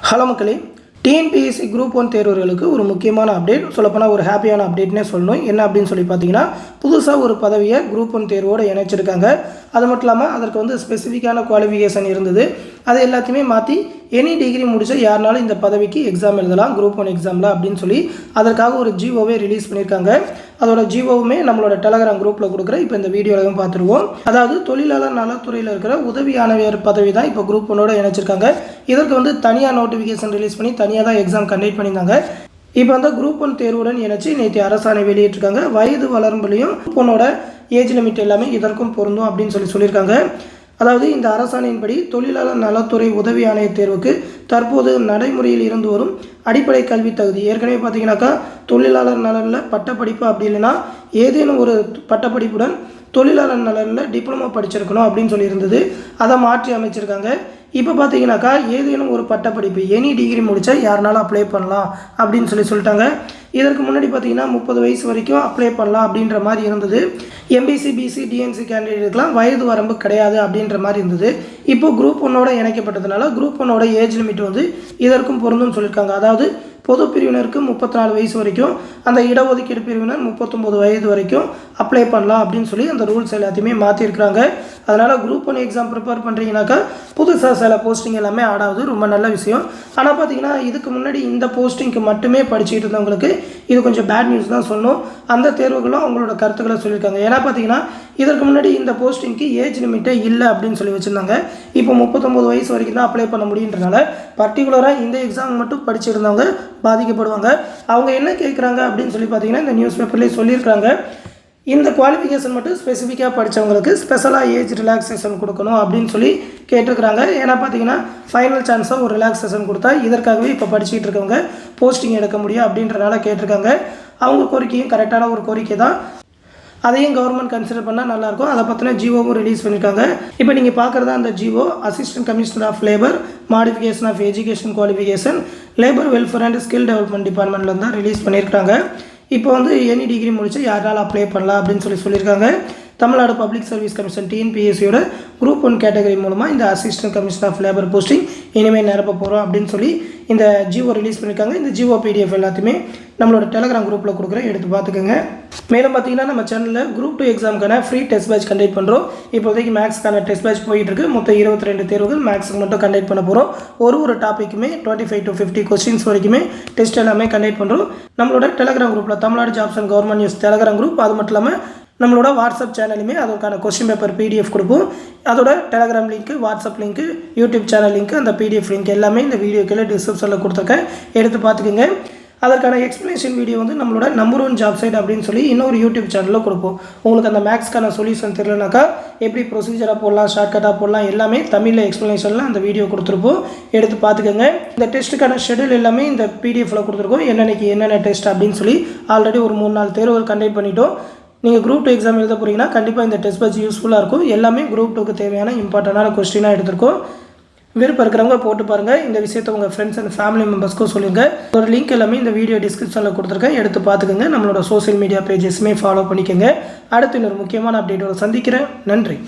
Hello மக்களே, TNPSC group 1 தேர்வர்களுக்கு ஒரு முக்கியமான அப்டேட், சொல்லப்போனால் ஒரு ஹாப்பியான அப்டேட்னே சொல்லணும். என்ன அப்படின்னு சொல்லி பார்த்தீங்கன்னா, புதுசாக ஒரு பதவியை குரூப் 1 தேர்வோடு இணைச்சிருக்காங்க. அது மட்டும் இல்லாமல் அதற்கு ஸ்பெசிஃபிக்கான குவாலிஃபிகேஷன் இருந்தது. அதை எல்லாத்தையுமே மாற்றி எனி டிகிரி முடிச்ச யாருனாலும் இந்த பதவிக்கு எக்ஸாம் எழுதலாம் குரூப் 1 எக்ஸாமில் அப்படின்னு சொல்லி அதற்காக ஒரு ஜிஓவே ரிலீஸ் பண்ணியிருக்காங்க. அதோட ஜிஓவுமே நம்மளோட டெலகிராம் குரூப்பில் கொடுக்குறேன். இப்போ இந்த வீடியோவில் பார்த்துருவோம். அதாவது தொழிலாளர் நலத்துறையில் இருக்கிற உதவி ஆணையர் பதவி தான் இப்போ குரூப் 1ஓட இணைச்சிருக்காங்க. இதற்கு தனியாக நோட்டிஃபிகேஷன் ரிலீஸ் பண்ணி தனியாக தான் எக்ஸாம் கண்டக்ட் பண்ணியிருந்தாங்க. இப்போ குரூப் 1 தேர்வுடன் இணைச்சி நேற்று அரசாணை வெளியிட்டிருக்காங்க. வயது வரம்புலையும் குரூப் 1ஓட ஏஜ் லிமிட் எல்லாமே இதற்கும் பொருந்தும் அப்படின்னு சொல்லியிருக்காங்க. அதாவது இந்த அரசாணையின்படி தொழிலாளர் நலத்துறை உதவி ஆணைய தேர்வுக்கு தற்போது நடைமுறையில் இருந்து வரும் அடிப்படை கல்வி தகுதி, ஏற்கனவே பார்த்தீங்கன்னாக்கா தொழிலாளர் நலனில் பட்டப்படிப்பு அப்படி இல்லைன்னா ஏதேனும் ஒரு பட்டப்படிப்புடன் தொழிலாளர் நலனில் டிப்ளமோ படிச்சிருக்கணும் அப்படின்னு சொல்லியிருந்தது. அதை மாற்றி அமைச்சிருக்காங்க. இப்போ பார்த்தீங்கன்னாக்கா ஏதேனும் ஒரு பட்டப்படிப்பு எனி டிகிரி முடித்தா யாருனாலும் அப்ளை பண்ணலாம் அப்படின்னு சொல்லிட்டாங்க. இதற்கு முன்னாடி பார்த்தீங்கன்னா 30 வயசு வரைக்கும் அப்ளை பண்ணலாம் அப்படின்ற மாதிரி இருந்தது. எம்பிசி, பிசி, டிஎன்சி கேண்டிடேட்டுக்கெலாம் வயது வரம்பு கிடையாது அப்படின்ற மாதிரி இருந்தது. இப்போ குரூப் 1ஓட இணைக்கப்பட்டதுனால குரூப் 1ஓட ஏஜ் லிமிட் இதற்கும் பொருந்தும் சொல்லியிருக்காங்க. அதாவது பொது பிரிவினருக்கு 34 வயசு வரைக்கும், அந்த இடஒதுக்கீடு பிரிவினர் 39 வயது வரைக்கும் அப்ளை பண்ணலாம் அப்படின்னு சொல்லி அந்த ரூல்ஸ் எல்லாத்தையுமே மாற்றிருக்கிறாங்க. அதனால் குரூப் 1 எக்ஸாம் ப்ரிப்பேர் பண்ணுறீங்கனாக்கா புதுசாக சில போஸ்டிங் எல்லாமே ஆட் ஆகுது, ரொம்ப நல்ல விஷயம். ஆனால் பார்த்தீங்கன்னா இதுக்கு முன்னாடி இந்த போஸ்டிங்க்கு மட்டுமே படிச்சுட்டு இருந்தவங்களுக்கு இது கொஞ்சம் பேட் நியூஸ் தான் சொல்லணும். அந்த தேர்வுகளும் அவங்களோட கருத்துக்களை சொல்லியிருக்காங்க. ஏன்னா பார்த்தீங்கன்னா இதற்கு முன்னாடி இந்த போஸ்டிங்க்கு ஏஜ் லிமிட்டே இல்லை அப்படின்னு சொல்லி வச்சுருந்தாங்க. இப்போ 39 வயசு வரைக்கும் தான் அப்ளை பண்ண முடியுன்றனால பர்டிகுலராக இந்த எக்ஸாம் மட்டும் படிச்சிருந்தவங்க பாதிக்கப்படுவாங்க. அவங்க என்ன கேட்குறாங்க அப்படின்னு சொல்லி பார்த்தீங்கன்னா இந்த நியூஸ் பேப்பர்லேயே சொல்லியிருக்காங்க. இந்த குவாலிஃபிகேஷன் மட்டும் ஸ்பெசிஃபிக்காக படித்தவங்களுக்கு ஸ்பெஷலாக ஏஜ் ரிலாக்ஸேஷன் கொடுக்கணும் அப்படின்னு சொல்லி கேட்டிருக்கிறாங்க. ஏன்னா பார்த்தீங்கன்னா ஃபைனல் சான்ஸாக ஒரு ரிலாக்ஸேஷன் கொடுத்தா இதற்காகவே இப்போ படிச்சுக்கிட்டு இருக்கவங்க போஸ்டிங் எடுக்க முடியும் அப்படின்றனால கேட்டிருக்காங்க. அவங்க கோரிக்கையும் கரெக்டான ஒரு கோரிக்கை தான். அதையும் கவர்மெண்ட் கன்சிடர் பண்ணால் நல்லாயிருக்கும். அதை பற்றின ஜிஓவும் ரிலீஸ் பண்ணியிருக்காங்க. இப்போ நீங்கள் பார்க்குறதா அந்த GO assistant commissioner of labour modification of education qualification labour welfare and skill development டிபார்ட்மெண்ட்டில் தான் ரிலீஸ் பண்ணியிருக்காங்க. இப்போ எனி டிகிரி முடிச்சு யாராலும் அப்ளை பண்ணலாம் அப்படின்னு சொல்லியிருக்காங்க. தமிழ்நாடு பப்ளிக் சர்வீஸ் கமிஷன் டிஎன்பிஎஸ்சியோட குரூப் 1 கேட்டகரி மூலமாக இந்த assistant commissioner of labour posting இனிமேல் நிரப்ப போகிறோம் அப்படின்னு சொல்லி இந்த ஜிஓ ரிலீஸ் பண்ணியிருக்காங்க. இந்த ஜிஓ பிடிஎஃப் எல்லாத்தையுமே நம்மளோட டெலகிராம் குரூப்பில் கொடுக்குறேன், எடுத்து பார்த்துக்கோங்க. மேலும் பார்த்தீங்கன்னா நம்ம சேனலில் குரூப் 2 எக்ஸாமுக்கான ஃப்ரீ டெஸ்ட் பேட்ச் கண்டக்ட் பண்ணுறோம். இப்போதைக்கு மேக்ஸ்க்கான டெஸ்ட் பேட்ச் போயிட்டு இருக்கு. மொத்தம் 22 தேர்வுகள் மேக்ஸுக்கு மட்டும் கண்டக்ட் பண்ண போகிறோம். ஒரு டாப்பிக்குமே 25 to 50 கொஸ்டின்ஸ் வரைக்குமே டெஸ்ட் எல்லாமே கண்டக்ட் பண்ணுறோம். நம்மளோட டெலகிராம் குரூப்பில் Tamil Nadu jobs and government news Telegram group, அது மட்டும் இல்லாமல் நம்மளோட வாட்ஸ்அப் சேனலுமே அதற்கான கொஸ்டின் பேப்பர் பிடிஎஃப் கொடுப்போம். அதோட Telegram link, WhatsApp link, YouTube channel link, அந்த பிடிஎஃப் லிங்க் எல்லாமே இந்த வீடியோக்குள்ளே டிஸ்கிரிப்ஷனில் கொடுத்துருக்கேன், எடுத்து பார்த்துக்குங்க. அதற்கான எக்ஸ்ப்ளனேஷன் வீடியோ நம்மளோட நம்பர் 1 ஜாப் சைட் அப்படின்னு சொல்லி இன்னொரு யூடியூப் சேனலில் கொடுப்போம். உங்களுக்கு அந்த மேக்ஸ்க்கான சொல்யூஷன் தெரியலனாக்கா எப்படி ப்ரொசீஜராக போடலாம், ஷார்ட்கட்டாக போடலாம், எல்லாமே தமிழில் எக்ஸ்ப்ளனேஷனில் அந்த வீடியோ கொடுத்துருப்போம், எடுத்து பார்த்துக்கோங்க. இந்த டெஸ்ட்டுக்கான ஷெடியூல் எல்லாமே இந்த பிடிஎஃபில் கொடுத்துருக்கோம். என்னென்ன டெஸ்ட் அப்படின்னு சொல்லி ஆல்ரெடி ஒரு 3-4 தேர்வுகள் கண்டக்ட் பண்ணிட்டோம். நீங்கள் குரூப் 2 எக்ஸாம் எழுத போகிறீங்கன்னா கண்டிப்பாக இந்த டெஸ்ட் பேட்ச் யூஸ்ஃபுல்லாக இருக்கும். எல்லாமே குரூப் 2க்கு தேவையான இம்பார்ட்டண்டான கொஸ்டினாக எடுத்திருக்கோம். விருப்பம் இருக்கிறவங்க போட்டு பாருங்கள். இந்த விஷயத்தை உங்கள் ஃப்ரெண்ட்ஸ் அண்ட் ஃபேமிலி மெம்பர்ஸ்க்கும் சொல்லுங்கள். ஒரு லிங்க் எல்லாமே இந்த வீடியோ டிஸ்கிரிப்ஷனில் கொடுத்துருக்கேன், எடுத்து பார்த்துக்கோங்க. நம்மளோட சோஷியல் மீடியா பேஜஸ்மே ஃபாலோ பண்ணிக்கோங்க. அடுத்து இன்னொரு முக்கியமான அப்டேட்டோட சந்திக்கிறேன். நன்றி.